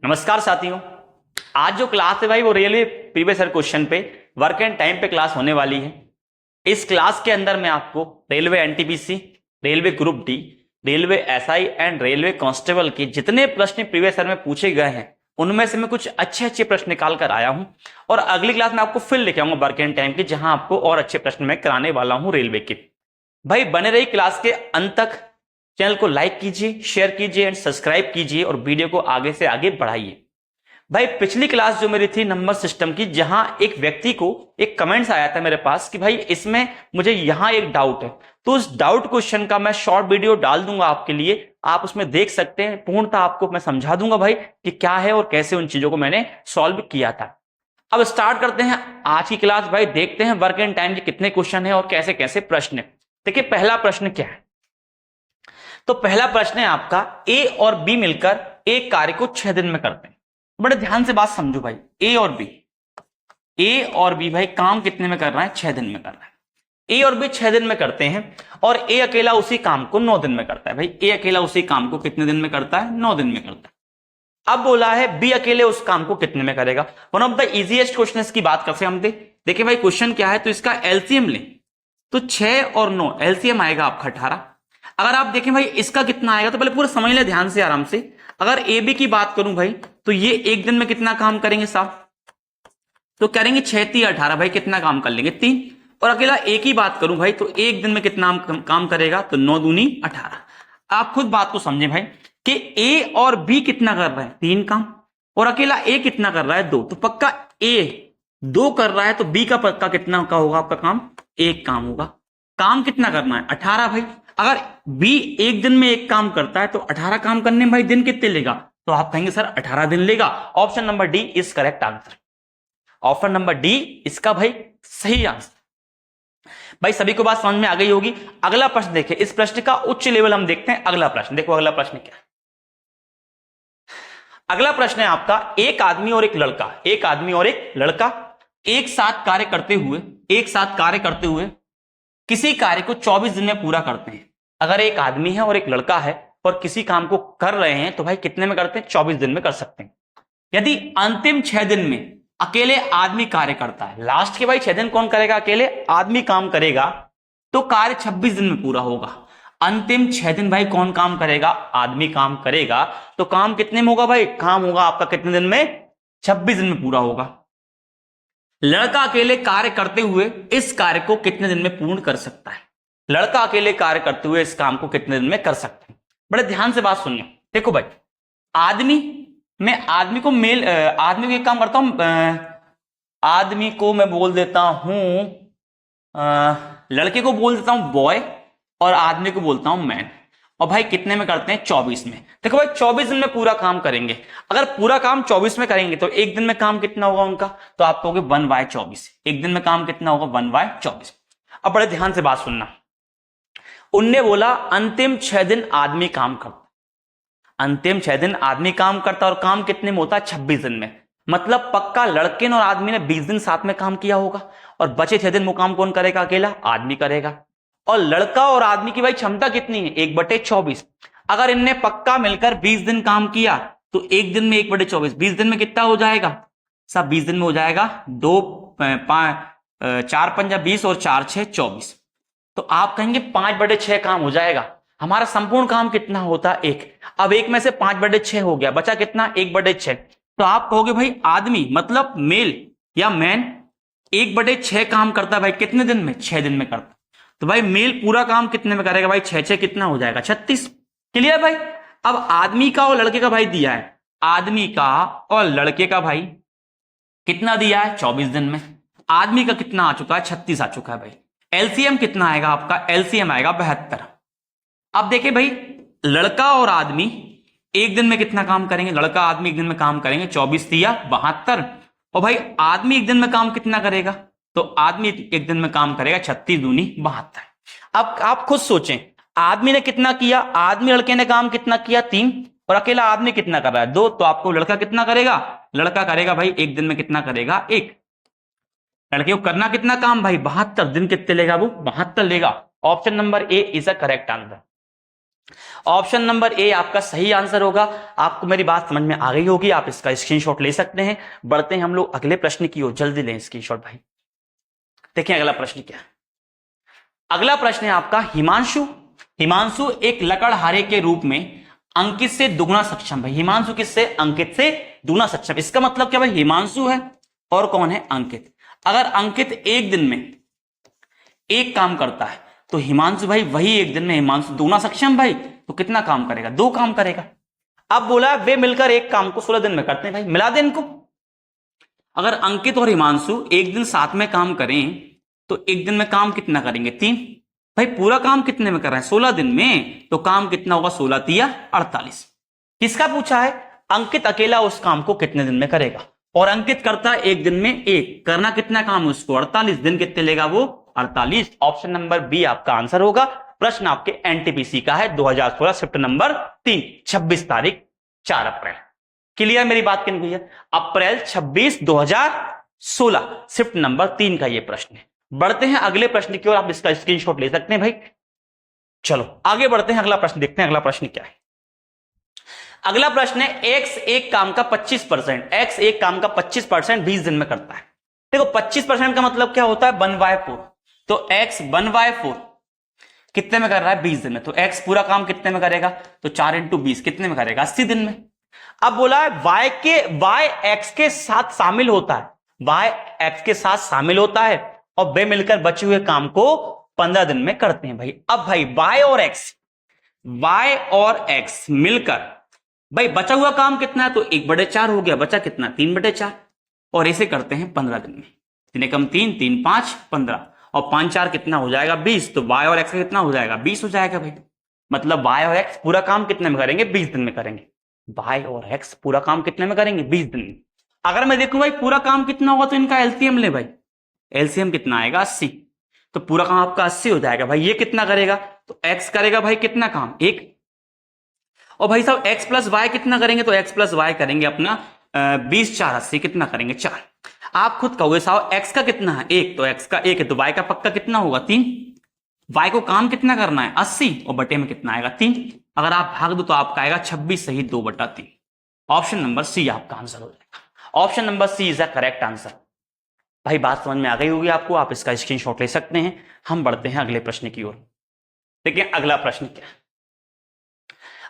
नमस्कार साथियों। आज जो क्लास है भाई वो रेलवे प्रीवियस ईयर क्वेश्चन पे वर्क एंड टाइम पे क्लास होने वाली है। इस क्लास के अंदर मैं आपको railway NTPC, railway group D, railway SI and railway constable के जितने प्रश्न प्रीवियस ईयर में पूछे गए हैं उनमें से मैं कुछ अच्छे अच्छे प्रश्न निकाल कर आया हूं और अगली क्लास में आपको फिर लेके आऊंगा वर्क एंड टाइम के, जहां आपको और अच्छे प्रश्न मैं कराने वाला हूं रेलवे के। भाई बने रही क्लास के अंत तक। चैनल को लाइक कीजिए, शेयर कीजिए एंड सब्सक्राइब कीजिए और वीडियो को आगे से आगे बढ़ाइए। भाई पिछली क्लास जो मेरी थी नंबर सिस्टम की, जहां एक व्यक्ति को एक कमेंट्स आया था मेरे पास कि भाई इसमें मुझे यहां एक डाउट है, तो उस डाउट क्वेश्चन का मैं शॉर्ट वीडियो डाल दूंगा आपके लिए, आप उसमें देख सकते हैं। पूर्णतः आपको मैं समझा दूंगा भाई कि क्या है और कैसे उन चीजों को मैंने सॉल्व किया था। अब स्टार्ट करते हैं आज की क्लास। भाई देखते हैं वर्क एंड टाइम के कितने क्वेश्चन है और कैसे कैसे प्रश्न है। देखिए पहला प्रश्न क्या है, तो पहला प्रश्न है आपका, ए और बी मिलकर एक कार्य को 6 दिन में करते हैं। बड़े ध्यान से बात समझो भाई, ए और बी भाई काम कितने में कर रहा है? 6 दिन में कर रहा है। ए और बी 6 दिन में करते हैं और ए अकेला उसी काम को 9 दिन में करता है। भाई ए अकेला उसी काम को कितने दिन में करता है? 9 दिन में करता है। अब बोला है बी अकेले उस काम को कितने में करेगा। One of the easiest question की बात करते हैं हम। देखिए भाई क्वेश्चन क्या है, तो इसका एलसीएम ले तो 6 और 9 एलसीएम आएगा आपका 18। अगर आप देखें भाई इसका कितना आएगा, तो पहले पूरा समझ ले ध्यान से आराम से। अगर ए बी की बात करूं भाई, तो ये एक दिन में कितना काम करेंगे साहब? तो करेंगे 6 3 18। भाई कितना काम कर लेंगे? 3। और अकेला ए की बात करूं भाई, तो एक दिन में कितना काम करेगा? तो 9 दूनी 18। आप खुद बात को समझे भाई कि ए और बी कितना कर रहे हैं? 3 काम। और अकेला ए कितना कर रहा है? 2। तो पक्का ए 2 कर रहा है, तो बी का पक्का कितना का होगा आपका काम? 1 काम होगा। काम कितना करना है? 18 भाई। अगर बी एक दिन में एक काम करता है तो 18 काम करने में भाई दिन कितने लेगा? तो आप कहेंगे सर 18 दिन लेगा। Option number D is correct answer. Option number D इसका भाई सही आंसर। भाई सभी को बात समझ में आ गई होगी। अगला प्रश्न देखिए, इस प्रश्न का उच्च लेवल हम देखते हैं। अगला प्रश्न देखो, अगला प्रश्न क्या है। अगला प्रश्न है आपका, एक आदमी और एक लड़का एक साथ कार्य करते हुए किसी कार्य को 24 दिन में पूरा करते हैं। अगर एक आदमी है और एक लड़का है और किसी काम को कर रहे हैं, तो भाई कितने में करते हैं? 24 दिन में कर सकते हैं। यदि अंतिम 6 दिन में अकेले आदमी कार्य करता है, लास्ट के भाई 6 दिन कौन करेगा? अकेले आदमी काम करेगा, तो कार्य 26 दिन में पूरा होगा। अंतिम 6 दिन भाई कौन काम करेगा? आदमी काम करेगा। तो काम कितने में होगा भाई? काम होगा आपका कितने दिन में? 26 दिन में पूरा होगा। लड़का अकेले कार्य करते हुए इस कार्य को कितने दिन में पूर्ण कर सकता है? लड़का अकेले कार्य करते हुए इस काम को कितने दिन में कर सकते हैं? बड़े ध्यान से बात सुनिए। देखो भाई आदमी को एक काम करता हूं, आदमी को मैं बोल देता हूं, लड़के को बोल देता हूं बॉय और आदमी को बोलता हूं मैन। और भाई कितने में करते हैं? 24 में। देखो भाई 24 दिन में पूरा काम करेंगे। अगर पूरा काम 24 में करेंगे तो एक दिन में काम कितना होगा उनका? तो आप कहोगे 1/24। एक दिन में काम कितना होगा? 1/24। अब बड़े ध्यान से बात सुनना। उनने बोला अंतिम 6 दिन आदमी काम करता। अंतिम 6 दिन आदमी काम करता और काम कितने में होता है? 26 दिन में। मतलब पक्का लड़के और आदमी ने 20 दिन साथ में काम किया होगा और बचे 6 दिन वो काम कौन करेगा? अकेला आदमी करेगा। और लड़का और आदमी की भाई क्षमता कितनी है? 1/24। अगर इनने पक्का मिलकर 20 दिन काम किया तो एक दिन में 1/24, 20 दिन में कितना हो जाएगा? सब 20 दिन में हो जाएगा 4 5 20 और 4 6 24। तो आप कहेंगे 5/6 काम हो जाएगा। हमारा संपूर्ण काम कितना होता है? 1। अब 1 में से 5/6 हो गया, बचा कितना? 1/6। तो आप कहोगे भाई आदमी मतलब मेल या मैन 1/6 काम करता है भाई कितने दिन में? 6 दिन में करता। तो भाई मेल पूरा काम कितने में करेगा भाई? 6 6 कितना हो जाएगा? 36। क्लियर भाई? अब आदमी का और लड़के का भाई दिया है, आदमी का और लड़के का भाई कितना दिया है? 24 दिन में। आदमी का कितना आ चुका है? 36 आ चुका है भाई। एलसीएम कितना आएगा आपका? एलसीएम आएगा 72। अब देखिए भाई लड़का और आदमी एक दिन में कितना काम करेंगे? लड़का आदमी एक दिन में काम करेंगे 24 या 72। और भाई आदमी एक दिन में काम कितना करेगा? तो आदमी एक दिन में काम करेगा 36 दूनी 72। अब आप खुद सोचें, आदमी ने कितना किया? आदमी लड़के ने काम कितना किया? 3। और अकेला आदमी कितना कर रहा है? 2। तो आपको लड़का कितना करेगा? लड़का करेगा भाई एक दिन में कितना करेगा? 1। लड़के को करना कितना काम भाई? 72 दिन। कितने लेगा वो? 72 लेगा। Option number A is a correct answer. Option number A आपका सही आंसर होगा। आपको मेरी बात समझ में आ गई होगी, आप इसका स्क्रीनशॉट ले सकते हैं। बढ़ते हैं हम लोग अगले प्रश्न की ओर, जल्दी लें स्क्रीनशॉट भाई। देखिए अगला प्रश्न क्या है। अगला प्रश्न है आपका, हिमांशु हिमांशु एक लकड़हारे के रूप में अंकित से दुगुना सक्षम। भाई हिमांशु किससे? अंकित से दुगुना सक्षम। इसका मतलब क्या भाई, हिमांशु है और कौन है? अंकित। अगर अंकित एक दिन में एक काम करता है तो हिमांशु भाई वही एक दिन में हिमांशु दुगुना सक्षम भाई, तो कितना काम करेगा? 2 काम करेगा। अब बोला वे मिलकर एक काम को 16 दिन में करते हैं। भाई मिला दे इनको। अगर अंकित और हिमांशु एक दिन साथ में काम करें तो एक दिन में काम कितना करेंगे? 3। भाई पूरा काम कितने में कर रहे हैं? 16 दिन में, तो काम कितना होगा? 16 तिया 48। किसका पूछा है? अंकित अकेला उस काम को कितने दिन में करेगा, और अंकित करता है एक दिन में एक। करना कितना काम है उसको? 48 दिन। कितने लेगा वो? 48। ऑप्शन नंबर बी आपका आंसर होगा। प्रश्न आपके एनटीपीसी का है 2016 शिफ्ट नंबर 3, 26 तारीख 4 अप्रैल। क्लियर मेरी बात किन हुई है? अप्रैल 26 2016 शिफ्ट नंबर 3 का ये प्रश्न है। बढ़ते हैं अगले प्रश्न की ओर, आप इसका स्क्रीनशॉट ले सकते हैं भाई। चलो आगे बढ़ते हैं, अगला प्रश्न देखते हैं। अगला प्रश्न क्या है? अगला प्रश्न है, एक्स एक काम का 25%, एक्स एक काम का 25% 20 दिन में करता है। देखो 25% का मतलब क्या होता है? 1/4। तो एक्स 1/4 कितने में कर रहा है? 20 दिन में। तो एक्स पूरा काम कितने में करेगा? तो 4 × 20 कितने में करेगा? 80 दिन में। अब बोला है y एक्स के साथ शामिल होता है, y एक्स के साथ शामिल होता है और वे मिलकर बचे हुए काम को 15 दिन में करते हैं। भाई अब भाई y और x मिलकर भाई बचा हुआ काम कितना है? तो 1/4 हो गया, बचा कितना? 3/4। और इसे करते हैं 15 दिन में। 3 कम 3, 3 5 15 और 5 4 कितना हो जाएगा? 20। तो y और x का कितना हो जाएगा? 20 हो जाएगा भाई। मतलब y और x पूरा काम कितने में करेंगे? 20 दिन में करेंगे। y और x पूरा काम कितने में करेंगे? 20 दिन में। अगर मैं देखूं भाई पूरा काम कितना होगा, तो इनका एलसीएम ले भाई। एलसीएम कितना आएगा? 80। तो पूरा काम आपका 80 हो जाएगा। भाई ये कितना करेगा? तो x करेगा भाई कितना काम? 1। और भाई साहब x प्लस वाई कितना करेंगे? तो x प्लस वाई करेंगे अपना 20 4 80 कितना करेंगे? 4। आप खुद कहोगे साहब x का कितना है? 1। तो x का 1 है, तो y का पक्का कितना होगा? 3। y को काम कितना करना है? 80 और बटे में कितना आएगा? 3। अगर आप भाग दो तो आपका आएगा 26 सही 2/3। ऑप्शन नंबर सी आपका आंसर हो जाएगा। Option number C is the correct answer. भाई बात समझ में आ गई होगी आपको, आप इसका स्क्रीनशॉट ले सकते हैं। हम बढ़ते हैं अगले प्रश्न की ओर। देखिए अगला प्रश्न क्या है।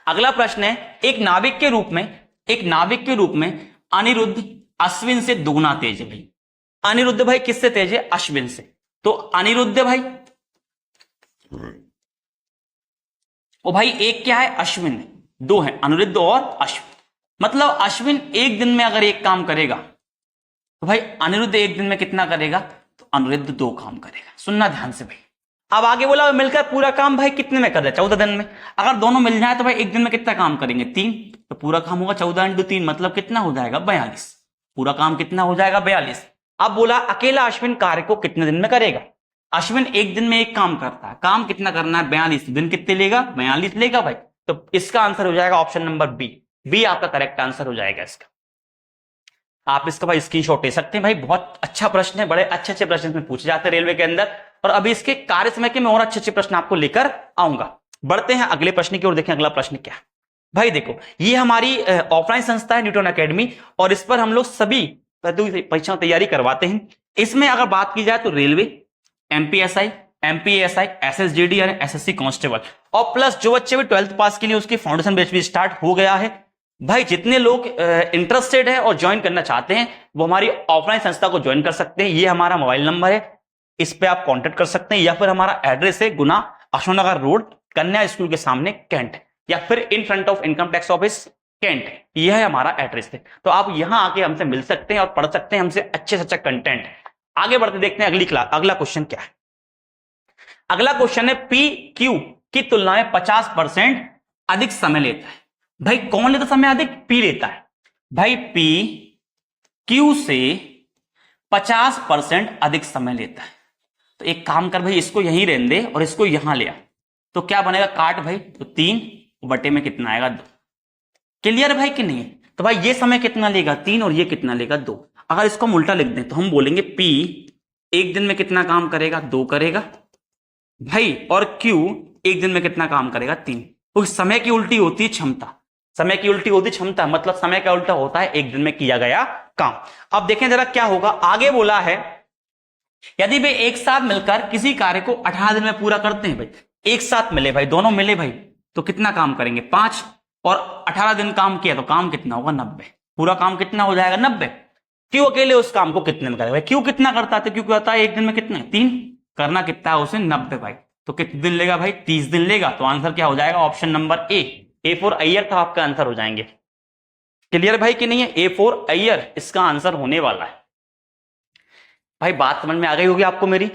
अगला प्रश्न है, एक नाविक के रूप में अनिरुद्ध अश्विन से दुगुना तेज है। भाई अनिरुद्ध भाई किससे तेज है? अश्विन से। तो अनिरुद्ध भाई ओ भाई एक क्या है? अश्विन है। 2 है, अनिरुद्ध और अश्विन। मतलब अश्विन एक दिन में अगर एक काम करेगा तो भाई अनिरुद्ध एक दिन में कितना करेगा? तो अनिरुद्ध 2 काम करेगा। सुनना ध्यान से भाई। अब आगे बोला मिलकर पूरा काम भाई कितने में कर दे? 14 दिन में। अगर दोनों मिल जाए तो भाई एक दिन में कितना काम करेंगे? 3। तो पूरा काम होगा 14 × 3, मतलब कितना हो जाएगा? 42। पूरा काम कितना हो जाएगा? 42। अब बोला अकेला अश्विन कार्य को कितने दिन में करेगा? अश्विन एक दिन में एक काम करता है, काम कितना करना है? 42। दिन कितने लेगा? 42 लेगा भाई। तो इसका आंसर हो जाएगा ऑप्शन नंबर बी आपका करेक्ट आंसर हो जाएगा इसका। आप इसका भाई स्क्रीनशॉट ले सकते हैं। भाई बहुत अच्छा प्रश्न है, बड़े अच्छे अच्छे प्रश्न इसमें पूछे जाते हैं रेलवे के अंदर, और अभी इसके कार्य समय के मैं और अच्छे अच्छे प्रश्न आपको लेकर आऊंगा। बढ़ते हैं अगले प्रश्न की ओर। देखें अगला प्रश्न क्या है। भाई देखो ये हमारी ऑफलाइन संस्था है न्यूटन एकेडमी, और इस पर हम लोग सभी परीक्षा तैयारी करवाते हैं। इसमें अगर बात की जाए तो रेलवे, एमपीएसआई, एमपीएसआई, एसएसजीडी और एसएससी कांस्टेबल, और प्लस जो बच्चे भी 12th पास के लिए उसकी फाउंडेशन बैच भी स्टार्ट हो गया है। भाई जितने लोग इंटरेस्टेड है और ज्वाइन करना चाहते हैं वो हमारी ऑफलाइन संस्था को ज्वाइन कर सकते हैं। ये हमारा मोबाइल नंबर है, इस पे आप कांटेक्ट कर सकते हैं, या फिर हमारा एड्रेस है गुना अशोकनगर रोड, कन्या स्कूल के सामने कैंट, या फिर in front of income tax office cantt. यह है हमारा एड्रेस है। तो आप यहां आके हमसे मिल सकते हैं और पढ़ सकते हैं हमसे अच्छे से अच्छा कंटेंट। आगे बढ़ते देखते हैं अगला क्वेश्चन क्या है। अगला क्वेश्चन है, पी क्यू की तुलना में 50% अधिक समय लेता है। भाई कौन लेता समय अधिक? पी लेता है। भाई पी क्यू से 50% अधिक समय लेता है। तो एक काम कर भाई, इसको यहीं रहने दे और इसको यहां ले आ, तो क्या बनेगा? काट भाई, तो 3 बटे में कितना आएगा? 2। क्लियर भाई कि नहीं? तो भाई ये समय कितना लेगा? 3, और ये कितना लेगा? 2। अगर इसको हम उल्टा लिख दें तो हम बोलेंगे पी एक दिन में कितना काम करेगा? 2 करेगा भाई, और क्यू एक दिन में कितना काम करेगा? 3। तो समय की उल्टी होती है क्षमता, समय की उल्टी होती क्षमता, मतलब समय का उल्टा होता है एक दिन में किया गया काम। अब देखें जरा क्या होगा, आगे बोला है यदि वे एक साथ मिलकर किसी कार्य को 18 दिन में पूरा करते हैं, भाई एक साथ मिले भाई, दोनों मिले भाई, तो कितना काम करेंगे 5, और 18 दिन काम किया तो काम कितना होगा 90, पूरा काम कितना हो जाएगा 90। क्यों अकेले उस काम को कितने में करेगा भाई, क्यों कितना करता है, क्यों कहता है एक दिन में कितना 3, करना कितना है उसे 90 भाई, तो कितने दिन लेगा भाई 30 दिन लेगा, तो आंसर क्या हो जाएगा option number A for Iyer था आपका आंसर हो जाएंगे। क्लियर भाई कि नहीं है, ए फॉर अय्यर इसका आंसर होने वाला है। भाई बात समझ में आ गई होगी आपको मेरी।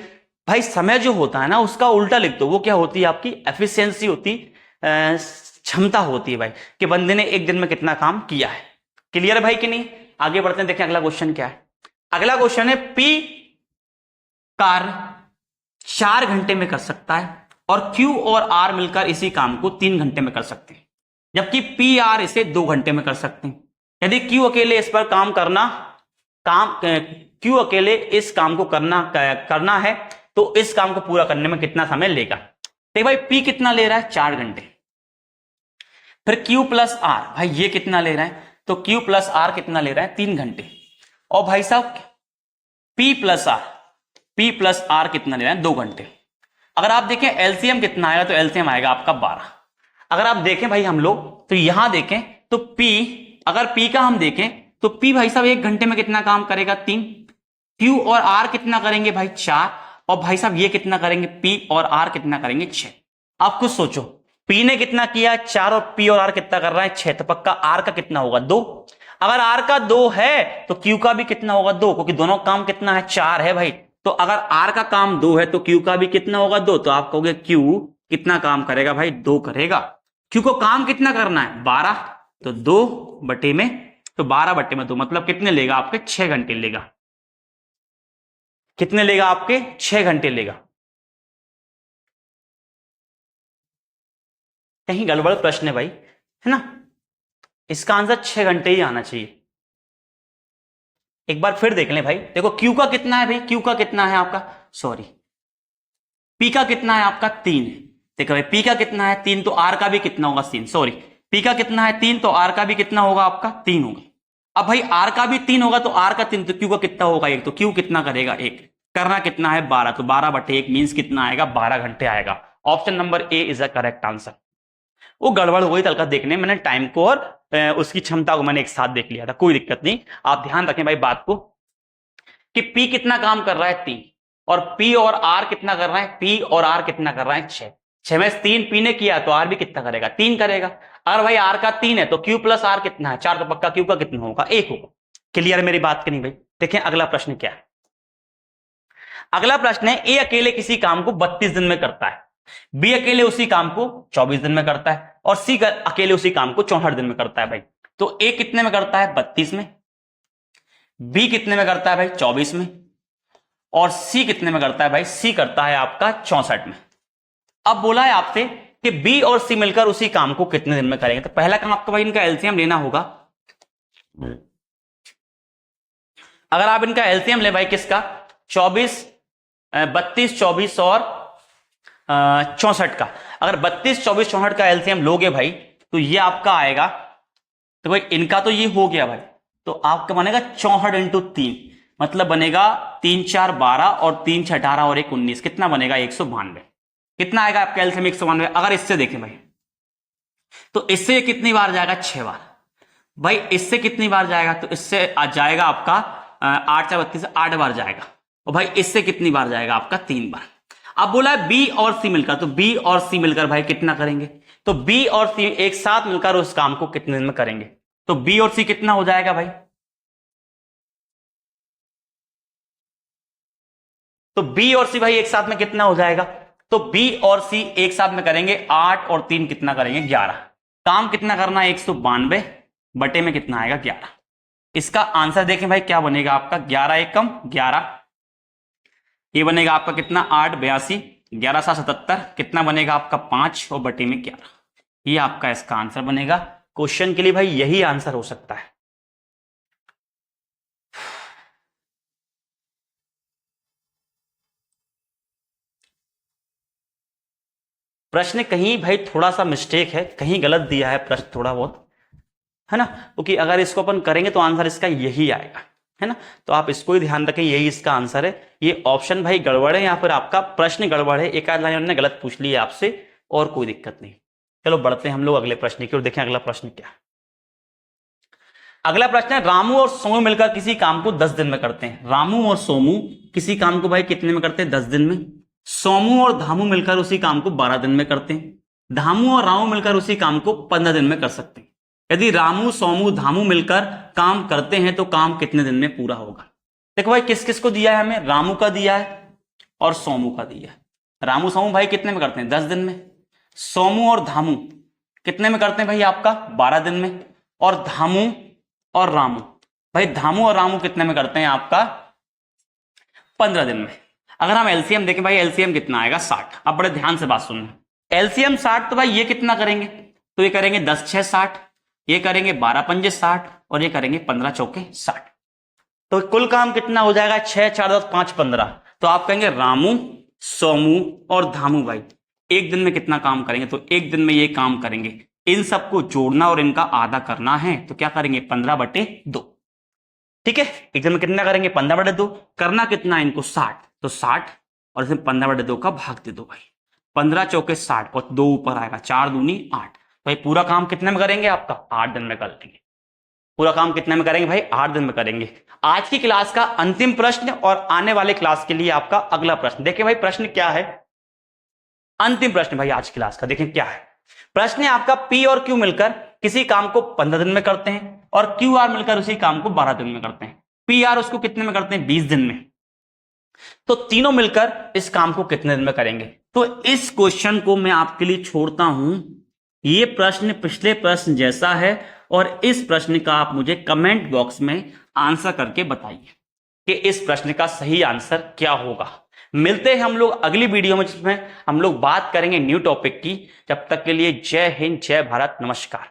भाई समय जो होता है ना उसका उल्टा लिख दो, वो क्या होती है आपकी एफिशिएंसी होती, क्षमता होती है भाई, कि बंदे ने एक दिन में कितना काम किया है। क्लियर भाई कि नहीं, आगे बढ़ते हैं, देखें अगला क्वेश्चन क्या है। अगला क्वेश्चन है पी कार्य 4 घंटे में कर सकता है और क्यू और आर मिलकर इसी काम को 3 घंटे में कर सकते हैं, जबकि पी आर इसे 2 घंटे में कर सकते हैं। यदि क्यू अकेले इस पर काम क्यों अकेले इस काम को करना है तो इस काम को पूरा करने में कितना समय लेगा। देखिए भाई पी कितना ले रहा है 4 घंटे, फिर क्यू प्लस आर भाई ये कितना ले रहा है, तो क्यू प्लस आर कितना ले रहा है 3 घंटे, और भाई साहब पी प्लस आर कितना ले रहा है 2 घंटे। अगर आप देखें एलसीएम कितना आएगा, तो एलसीएम आएगा आपका 12। अगर आप देखें भाई हम लोग तो यहां देखें तो पी, अगर पी का हम देखें तो पी भाई साहब 1 घंटे में कितना काम करेगा 3, क्यू और आर कितना करेंगे भाई 4, और भाई साहब ये कितना करेंगे पी और आर कितना करेंगे 6। आप कुछ सोचो, पी ने कितना किया 4 और पी और आर कितना कर रहा है 6, तो पक्का आर का कितना होगा 2। अगर आर का 2 है तो क्यू का भी कितना होगा 2, क्योंकि दोनों काम कितना है 4 है भाई। तो अगर आर का काम 2 है तो क्यू का भी कितना होगा 2, तो आप कहोगे क्यू कितना काम करेगा भाई 2 करेगा। क्यू को काम कितना करना है 12, तो 2 बटे में, तो 12 बटे में 2 मतलब कितने लेगा आपके 6 घंटे लेगा, कितने लेगा आपके 6 घंटे लेगा। कहीं गड़बड़ प्रश्न है भाई, है ना, इसका आंसर 6 घंटे ही आना चाहिए। एक बार फिर देख लें भाई, देखो क्यू का कितना है भाई, क्यू का कितना है आपका, सॉरी पी का कितना है आपका 3, देखो भाई पी का कितना है 3, तो आर का भी कितना होगा 3, सॉरी पी का कितना है 3 तो आर का भी कितना होगा आपका 3 होगा। अब भाई आर का भी 3 होगा तो आर का 3, तो क्यू का कितना होगा 1, तो क्यू कितना करेगा 1, करना कितना है 12, तो 12 बटे 1 मीन्स कितना आएगा 12 घंटे आएगा। Option number A is the correct answer. वो गड़बड़ हो गई तलका देखने, मैंने टाइम को और उसकी क्षमता को मैंने एक साथ देख लिया था, कोई दिक्कत नहीं, आप ध्यान रखें भाई बात को कि पी कितना काम कर रहा है 3, और पी और आर कितना कर रहा है, पी और आर कितना कर रहा है 6, 6 में 3 पी ने किया तो आर भी कितना करेगा 3 करेगा। अगर भाई आर का 3 है तो क्यू प्लस आर कितना है 4, तो पक्का क्यू का कितना होगा 1 होगा। क्लियर मेरी बात की नहीं भाई। देखें अगला प्रश्न क्या है। अगला प्रश्न है ए अकेले किसी काम को 32 दिन में करता है, बी अकेले उसी काम को 24 दिन में करता है, और सी अकेले उसी काम को 64 दिन में करता है भाई। तो ए कितने में करता है 32 में, बी कितने में करता है भाई 24 में, और सी कितने में करता है भाई, सी करता है आपका 64 में। अब बोला है आपसे कि बी और सी मिलकर उसी काम को कितने दिन में करेंगे, तो पहला काम आपको भाई इनका एलसीएम लेना होगा। अगर आप इनका एलसीएम ले भाई किसका 32 24 और 64 का, अगर 32 24 64 का एलसीएम लोगे भाई तो ये आपका आएगा, तो भाई इनका तो ये हो गया भाई, तो आपका बनेगा 64 इंटू 3, मतलब बनेगा 3 4 12 और 3 6 18 और 1 19, कितना बनेगा 192। कितना आएगा आपका एलसीएम 192। अगर इससे देखें भाई तो इससे कितनी बार जाएगा 6 बार, भाई इससे कितनी बार जाएगा, तो इससे आ जाएगा आपका 8 4 32 8 बार जाएगा, और भाई इससे कितनी बार जाएगा आपका 3 बार। अब बोला है बी और सी मिलकर, तो बी और सी मिलकर भाई कितना करेंगे, तो बी और सी एक साथ मिलकर उस काम को कितने दिन में करेंगे, तो बी और सी कितना हो जाएगा भाई, तो बी और सी भाई एक साथ में कितना हो जाएगा, तो बी और सी एक साथ में करेंगे 8 और 3 कितना करेंगे 11, काम कितना करना है 192 बटे में कितना आएगा 11। इसका आंसर देखें भाई क्या बनेगा आपका 11 एकम 11, ये बनेगा आपका कितना 8 82 11 7 77, कितना बनेगा आपका 5 और बटे में 11, ये आपका इसका आंसर बनेगा। क्वेश्चन के लिए भाई यही आंसर हो सकता है। प्रश्न कहीं भाई थोड़ा सा मिस्टेक है, कहीं गलत दिया है प्रश्न थोड़ा बहुत, है ना, क्योंकि अगर इसको अपन करेंगे तो आंसर इसका यही आएगा, है ना। तो आप इसको ही ध्यान रखें, यही इसका आंसर है। ये ऑप्शन भाई गड़बड़ है या फिर आपका प्रश्न गड़बड़ है, एक आध लाइन उन्होंने गलत पूछ ली है आपसे, और कोई दिक्कत नहीं। चलो बढ़ते हैं हम लोग अगले प्रश्न की ओर, देखें अगला प्रश्न क्या है। अगला प्रश्न है, रामू और सोमू मिलकर किसी काम को 10 दिन में करते हैं। रामू और सोमू किसी काम को भाई कितने में करते हैं? 10 दिन में। सोमू और धामू मिलकर उसी काम को 12 दिन में करते हैं। धामू और रामू मिलकर उसी काम को 15 दिन में कर सकते हैं। यदि रामू सोमू धामू मिलकर काम करते हैं तो काम कितने दिन में पूरा होगा? देखो भाई किस किस को दिया है हमें, रामू का दिया है और सोमू का दिया है। रामू सोमू भाई कितने में करते हैं? 10 दिन में। सोमू और धामू कितने में करते हैं भाई? आपका 12 दिन में। और धामू और रामू भाई, धामू और रामू कितने में करते हैं? आपका 15 दिन में। अगर हम एलसीएम देखें भाई, एलसीएम कितना आएगा? 60। अब बड़े ध्यान से बात सुनना, एलसीएम 60, तो भाई ये कितना करेंगे? तो ये करेंगे 10 6 60, ये करेंगे 12 पंजे 60, और ये करेंगे 15 चौके 60। तो कुल काम कितना हो जाएगा? 6 4 10 5 15। तो आप कहेंगे रामू सोमू और धामू भाई एक दिन में कितना काम करेंगे? तो एक दिन में ये काम करेंगे, इन सबको जोड़ना और इनका आधा करना है, तो क्या करेंगे? 15/2। ठीक है, एक दिन में कितना करेंगे? 15/2। करना कितना है इनको? 60। तो 60 और इसमें 15/2 का भाग दे दो भाई, 15 चौके 60 और 2 ऊपर आएगा, 4 दूनी 8। भाई पूरा काम कितने में करेंगे? आपका 8 दिन में कर लेंगे। पूरा काम कितने में करेंगे भाई? 8 दिन में करेंगे। आज की क्लास का अंतिम प्रश्न और आने वाले क्लास के लिए आपका अगला प्रश्न। देखिए भाई प्रश्न क्या है, अंतिम प्रश्न भाई आज की क्लास का, देखें क्या है प्रश्न है आपका। पी और क्यू मिलकर किसी काम को 15 दिन में करते हैं और क्यू आर मिलकर उसी काम को 12 दिन में करते हैं। पी आर उसको कितने में करते हैं? 20 दिन में। तो तीनों मिलकर इस काम को कितने दिन में करेंगे? तो इस क्वेश्चन को मैं आपके लिए छोड़ता हूं। ये प्रश्न पिछले प्रश्न जैसा है, और इस प्रश्न का आप मुझे कमेंट बॉक्स में आंसर करके बताइए कि इस प्रश्न का सही आंसर क्या होगा। मिलते हैं हम लोग अगली वीडियो में, जिसमें हम लोग बात करेंगे न्यू टॉपिक की। जब तक के लिए जय हिंद, जय भारत, नमस्कार।